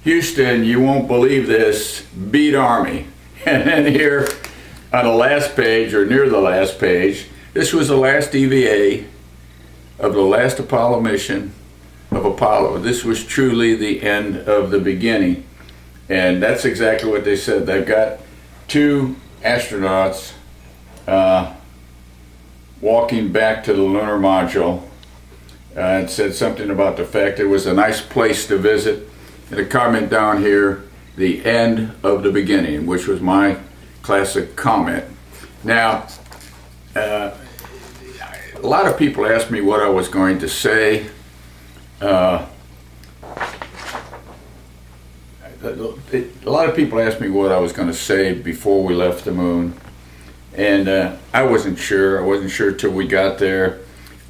Houston, you won't believe this, beat Army. And then here on the last page, or near the last page, this was the last EVA of the last Apollo mission of Apollo. This was truly the end of the beginning. And that's exactly what they said. They've got two astronauts walking back to the lunar module. It said something about the fact it was a nice place to visit. And a comment down here, the end of the beginning, which was my classic comment. Now, a lot of people asked me what I was going to say. A lot of people asked me what I was going to say before we left the moon. And I wasn't sure. I wasn't sure till we got there.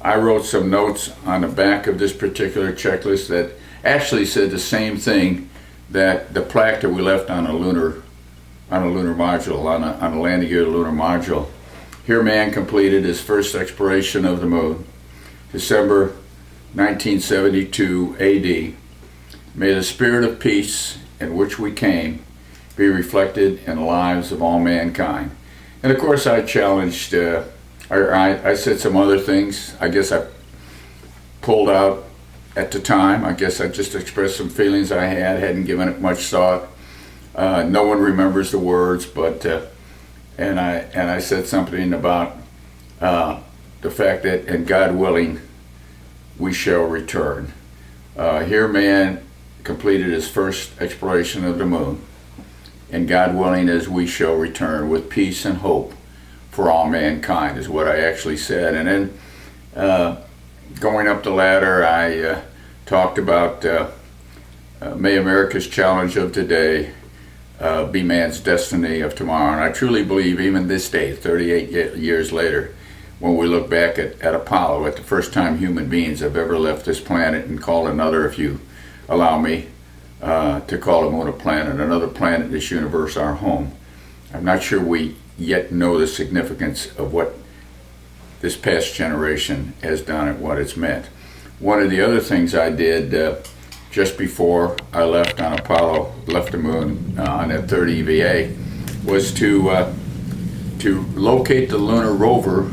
I wrote some notes on the back of this particular checklist that actually said the same thing that the plaque that we left on a lunar module, on a landing gear lunar module. Here man completed his first exploration of the moon, December 1972 AD. May the spirit of peace in which we came be reflected in the lives of all mankind. And of course I challenged, I said some other things. I guess I pulled out at the time. I guess I just expressed some feelings I hadn't given it much thought. No one remembers the words, but and I said something about the fact that, and God willing, we shall return. Here man completed his first exploration of the moon, and God willing, as we shall return with peace and hope for all mankind, is what I actually said. And then going up the ladder, I talked about may America's challenge of today be man's destiny of tomorrow. And I truly believe even this day, 38 years later, when we look back at Apollo, at the first time human beings have ever left this planet and called another, if you allow me to call the moon a planet, another planet in this universe our home. I'm not sure we yet know the significance of what this past generation has done and what it's meant. One of the other things I did just before I left the moon on that third EVA, was to locate the lunar rover,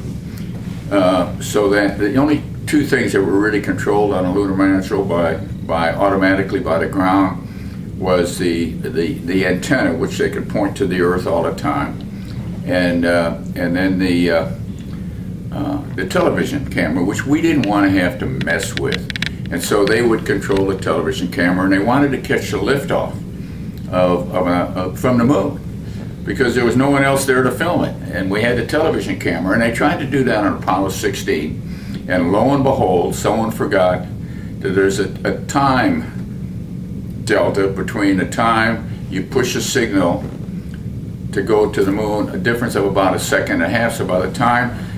so that the only two things that were really controlled on a lunar module automatically by the ground was the antenna, which they could point to the Earth all the time, and then the television camera, which we didn't want to have to mess with. And so they would control the television camera, and they wanted to catch the liftoff from the moon, because there was no one else there to film it. And we had the television camera, and they tried to do that on Apollo 16. And lo and behold, someone forgot that there's a time delta between the time you push a signal to go to the moon, a difference of about a second and a half. So by the time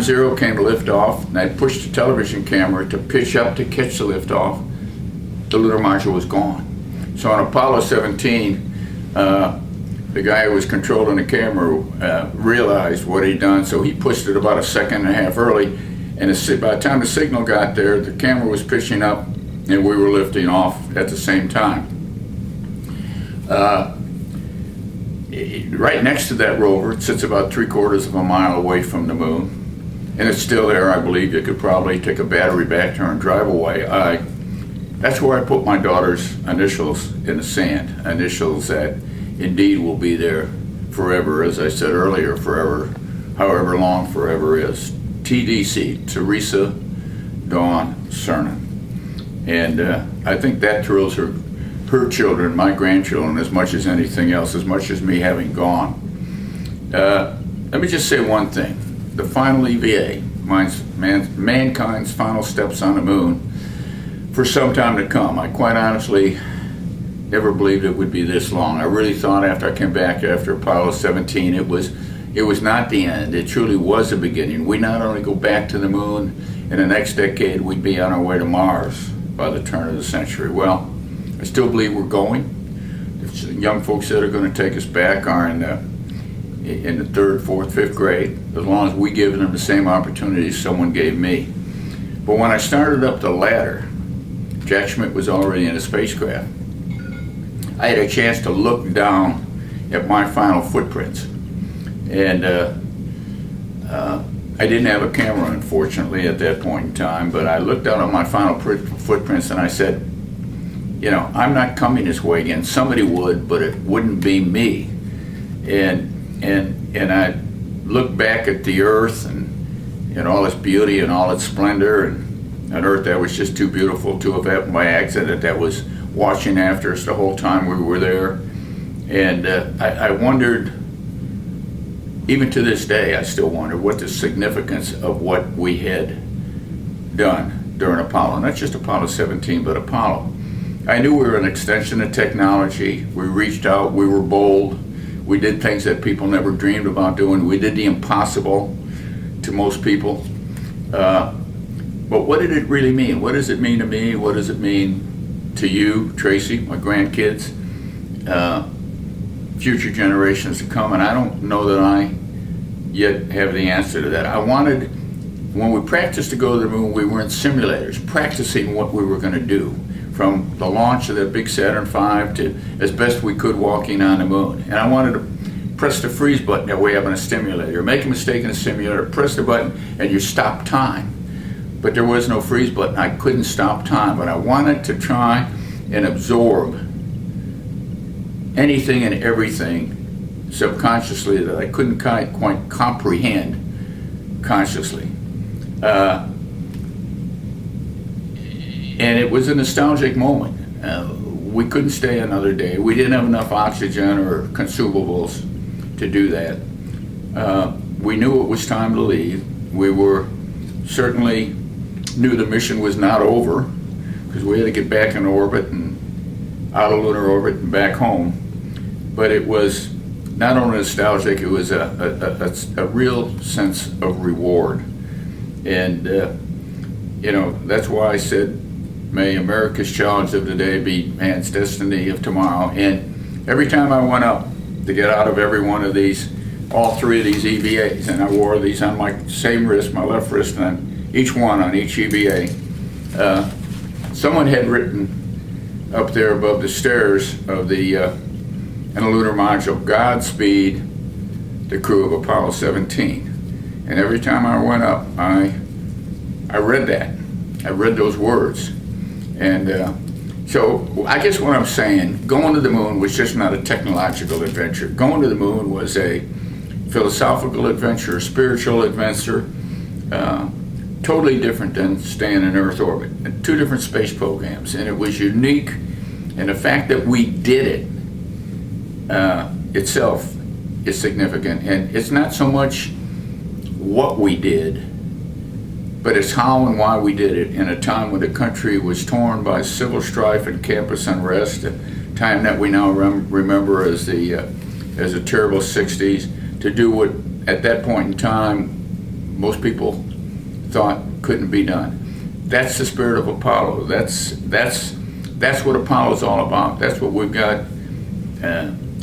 zero came to lift off, and I pushed the television camera to pitch up to catch the lift off, the lunar module was gone. So on Apollo 17, the guy who was controlling the camera realized what he'd done, so he pushed it about a second and a half early, and by the time the signal got there, the camera was pitching up and we were lifting off at the same time. Right next to that rover, it sits about 3/4 of a mile away from the moon, and it's still there. I believe you could probably take a battery back there and drive away. That's where I put my daughter's initials in the sand, initials that indeed will be there forever, as I said earlier, forever, however long forever is. TDC, Teresa Dawn Cernan. And I think that thrills her children, my grandchildren, as much as anything else, as much as me having gone. Let me just say one thing. The final EVA, mankind's final steps on the moon, for some time to come. I quite honestly never believed it would be this long. I really thought after I came back after Apollo 17, it was not the end. It truly was the beginning. We not only go back to the moon, in the next decade we'd be on our way to Mars by the turn of the century. Well, I still believe we're going. The young folks that are going to take us back are in the 3rd, 4th, 5th grade, as long as we give them the same opportunities someone gave me. But when I started up the ladder, Jack Schmitt was already in a spacecraft. I had a chance to look down at my final footprints. And I didn't have a camera, unfortunately, at that point in time, but I looked down on my final footprints and I said, you know, I'm not coming this way again. Somebody would, but it wouldn't be me. And I looked back at the earth and all its beauty and all its splendor, and an earth that was just too beautiful to have happened by accident, that was watching after us the whole time we were there. And I wondered, even to this day, I still wonder what the significance of what we had done during Apollo, not just Apollo 17, but Apollo. I knew we were an extension of technology. We reached out, we were bold, we did things that people never dreamed about doing. We did the impossible to most people. But what did it really mean? What does it mean to me? What does it mean to you, Tracy, my grandkids? Future generations to come, and I don't know that I yet have the answer to that. I wanted, when we practiced to go to the moon, we were in simulators, practicing what we were going to do, from the launch of that big Saturn V to as best we could walking on the moon. And I wanted to press the freeze button that we have in a simulator, make a mistake in a simulator, press the button, and you stop time. But there was no freeze button. I couldn't stop time, but I wanted to try and absorb anything and everything subconsciously that I couldn't quite comprehend consciously. And it was a nostalgic moment. We couldn't stay another day. We didn't have enough oxygen or consumables to do that. We knew it was time to leave. We were certainly knew the mission was not over, because we had to get back in orbit and out of lunar orbit and back home. But it was not only nostalgic, it was a real sense of reward. And that's why I said, may America's challenge of today be man's destiny of tomorrow. And every time I went up to get out of every one of these, all three of these EVAs, and I wore these on my same wrist, my left wrist, and on each one on each EVA, someone had written up there above the stairs of the lunar module, Godspeed, the crew of Apollo 17. And every time I went up, I read that. I read those words. And so I guess what I'm saying, going to the moon was just not a technological adventure. Going to the moon was a philosophical adventure, a spiritual adventure, totally different than staying in Earth orbit. Two different space programs, and it was unique. And the fact that we did it itself is significant. And it's not so much what we did, but it's how and why we did it in a time when the country was torn by civil strife and campus unrest, a time that we now remember as a terrible 60s, to do what at that point in time most people thought couldn't be done. That's the spirit of Apollo. That's what Apollo's all about. That's what we've got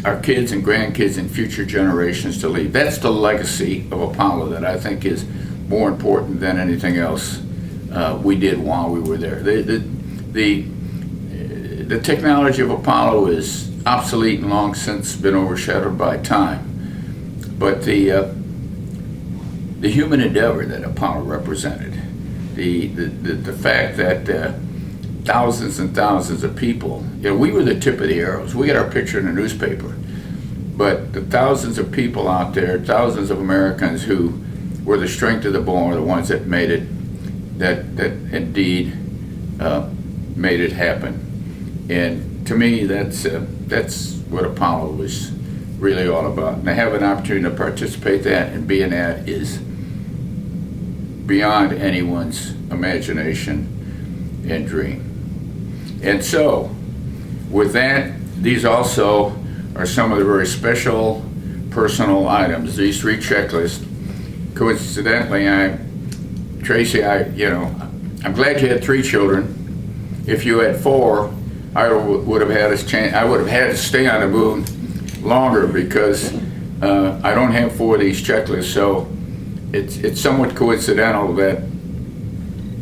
our kids and grandkids and future generations to leave. That's the legacy of Apollo that I think is more important than anything else we did while we were there. The technology of Apollo is obsolete and long since been overshadowed by time. But the human endeavor that Apollo represented, the fact that thousands and thousands of people, we were the tip of the arrows. We got our picture in the newspaper, but the thousands of people out there, thousands of Americans who were the strength of the bone, are the ones that made it, that indeed made it happen. And to me, that's what Apollo was really all about. And to have an opportunity to participate in that and be in that is beyond anyone's imagination and dream. And so, with that, these also are some of the very special personal items. These three checklists. Coincidentally, Tracy, I'm glad you had 3 children. If you had 4, I would have had a chance. I would have had to stay on the moon longer, because I don't have 4 of these checklists. So it's somewhat coincidental that